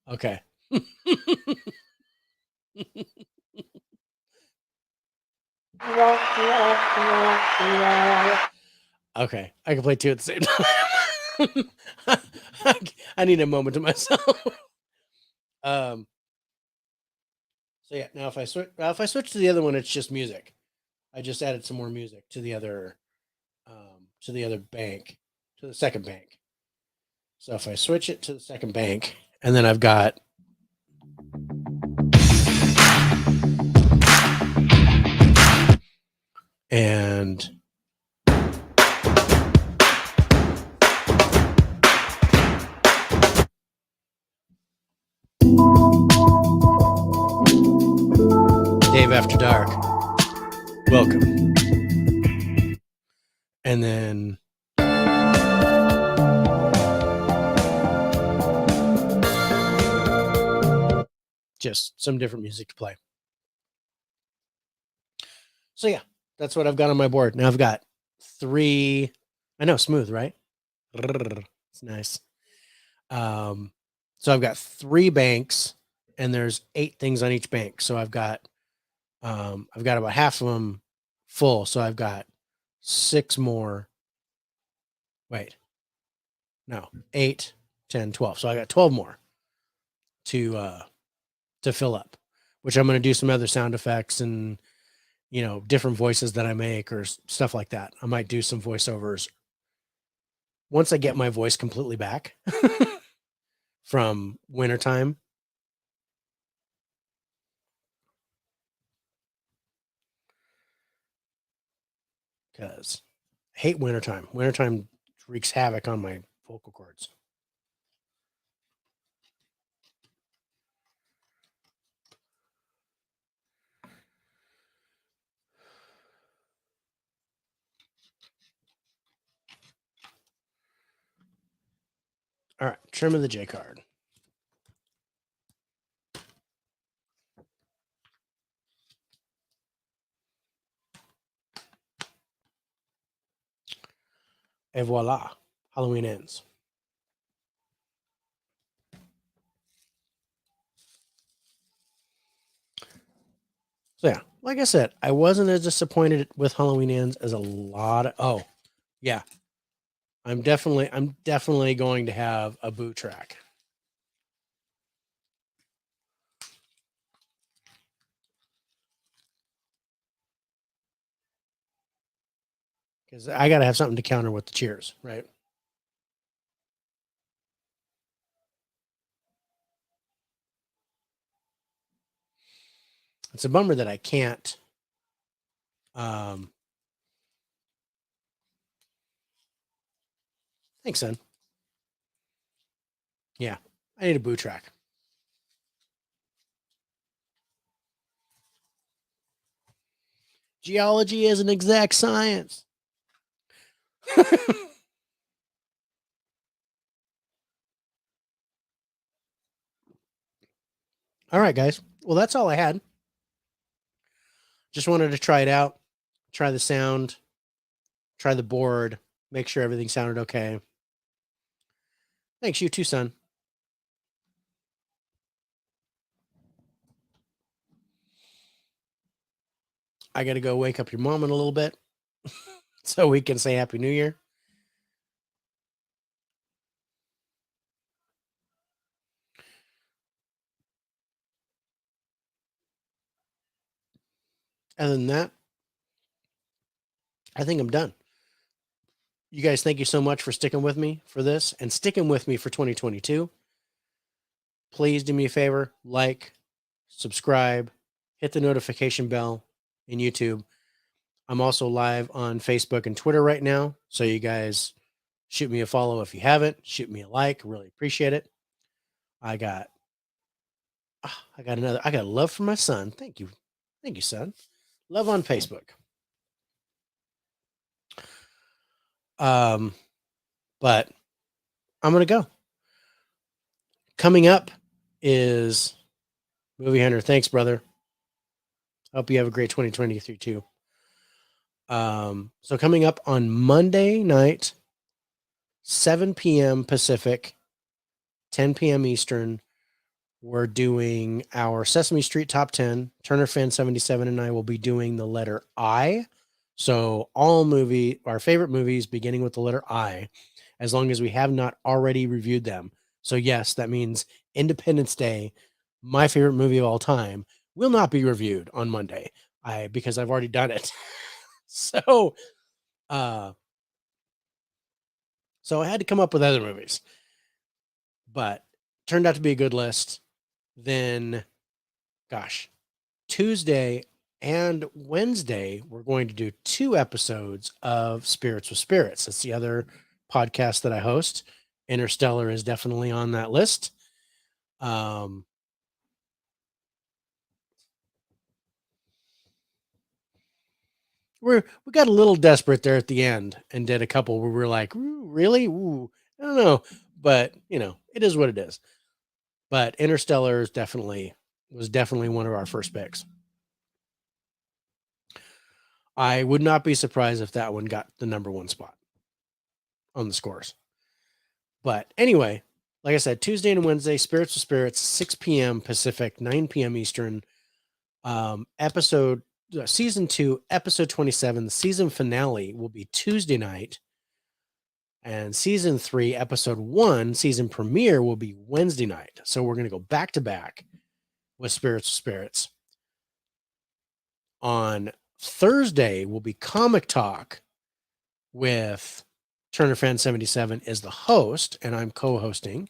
Okay. Okay, I can play 2 at the same time. I need a moment to myself. um. So yeah, now if I switch to the other one, it's just music. I just added some more music to the other bank, to the second bank. So if I switch it to the second bank, and then I've got and Dave After Dark, welcome. And then just some different music to play. So yeah, that's what I've got on my board. Now I've got 3. I know, smooth, right? It's nice. So I've got 3 banks, and there's 8 things on each bank. So I've got about half of them full. So I've got 6 more. Wait, no, 8, 10, 12. So I got 12 more to fill up, which I'm going to do some other sound effects and different voices that I make or stuff like that. I might do some voiceovers once I get my voice completely back from wintertime. Because I hate wintertime. Wintertime wreaks havoc on my vocal cords. All right, trim of the J card. Et voila, Halloween ends. So yeah, like I said, I wasn't as disappointed with Halloween ends as a lot of. Oh, Yeah, I'm definitely going to have a boo track. Because I got to have something to counter with the cheers, right? It's a bummer that I can't. Um, Thanks, son. Yeah, I need a boo track. Geology is an exact science. All right, guys. Well, that's all I had. Just wanted to try it out, try the sound, try the board, make sure everything sounded okay. Thanks, you too, son. I got to go wake up your mom in a little bit so we can say Happy New Year. Other than that, I think I'm done. You guys, thank you so much for sticking with me for this and sticking with me for 2022. Please do me a favor, like, subscribe, hit the notification bell in YouTube. I'm also live on Facebook and Twitter right now. So you guys shoot me a follow if you haven't. Shoot me a like. Really appreciate it. I got I got love for my son. Thank you. Thank you, son. Love on Facebook. Um, but I'm gonna go. Coming up is Movie Hunter. Thanks, brother. Hope you have a great 2023 too. So coming up on Monday night, 7 p.m. Pacific, 10 p.m. Eastern, we're doing our Sesame Street Top 10. Turner Fan 77 and I will be doing the letter I. So our favorite movies beginning with the letter I, as long as we have not already reviewed them. So yes, that means Independence Day, my favorite movie of all time, will not be reviewed on Monday. Because I've already done it. So uh so I had to come up with other movies. But turned out to be a good list. Then gosh, Tuesday and Wednesday, we're going to do 2 episodes of Spirits with Spirits. That's the other podcast that I host. Interstellar is definitely on that list. We got a little desperate there at the end and did a couple where we were like, really? Ooh, I don't know. But, it is what it is. But Interstellar was definitely one of our first picks. I would not be surprised if that one got the number 1 spot on the scores. But anyway, like I said, Tuesday and Wednesday, Spirits with Spirits, 6 p.m. Pacific, 9 p.m. Eastern. Season 2, episode 27. The season finale will be Tuesday night. And season 3, episode 1, season premiere will be Wednesday night. So we're going to go back to back with Spirits with Spirits. On Thursday will be Comic Talk with Turner Fan 77 as the host, and I'm co-hosting.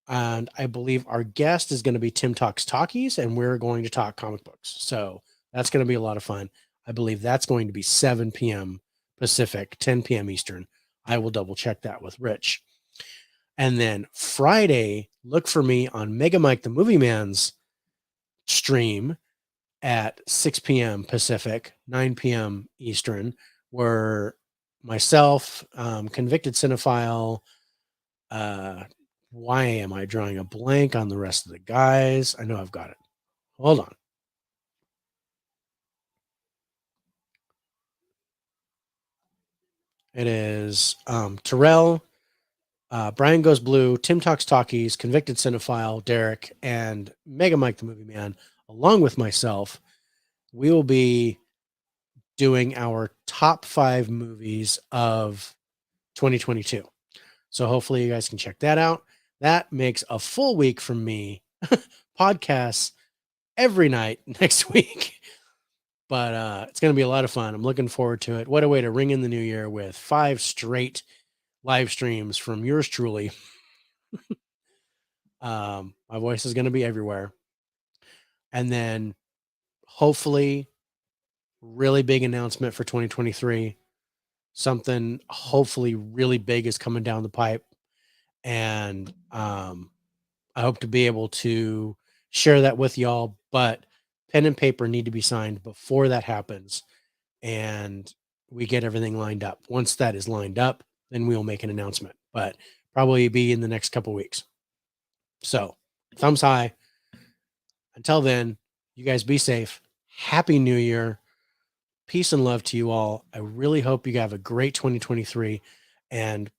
And I believe our guest is going to be Tim Talks Talkies, and we're going to talk comic books. So that's going to be a lot of fun. I believe that's going to be 7 p.m. Pacific, 10 p.m. Eastern. I will double check that with Rich. And then Friday, look for me on Mega Mike the Movie Man's stream at 6 p.m. Pacific, 9 p.m. Eastern, where myself, convicted cinephile, why am I drawing a blank on the rest of the guys? I know I've got it. Hold on. It is Terrell, Brian Goes Blue, Tim Talks Talkies, Convicted Cinephile, Derek, and Mega Mike the Movie Man, along with myself. We will be doing our top top 5 movies of 2022. So hopefully you guys can check that out. That makes a full week from me. Podcasts every night next week. But it's going to be a lot of fun. I'm looking forward to it. What a way to ring in the new year with 5 straight live streams from yours truly. My voice is going to be everywhere. And then hopefully, really big announcement for 2023. Something hopefully really big is coming down the pipe. And I hope to be able to share that with y'all. But pen and paper need to be signed before that happens. And we get everything lined up. Once that is lined up, then we'll make an announcement. But probably be in the next couple weeks. So, thumbs high. Until then, you guys be safe. Happy New Year. Peace and love to you all. I really hope you have a great 2023, and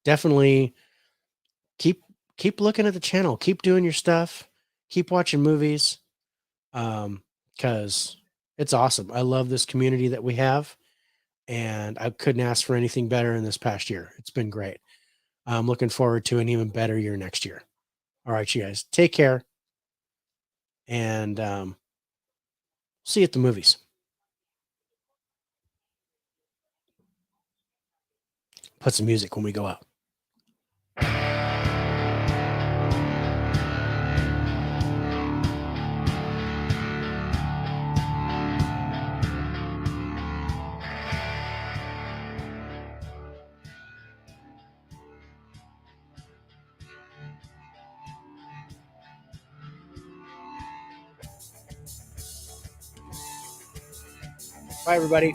definitely keep looking at the channel. Keep doing your stuff. Keep watching movies. Because it's awesome. I love this community that we have, and I couldn't ask for anything better in this past year. It's been great. I'm looking forward to an even better year next year. All right, you guys, take care, and see you at the movies. Put some music when we go out. Bye, everybody.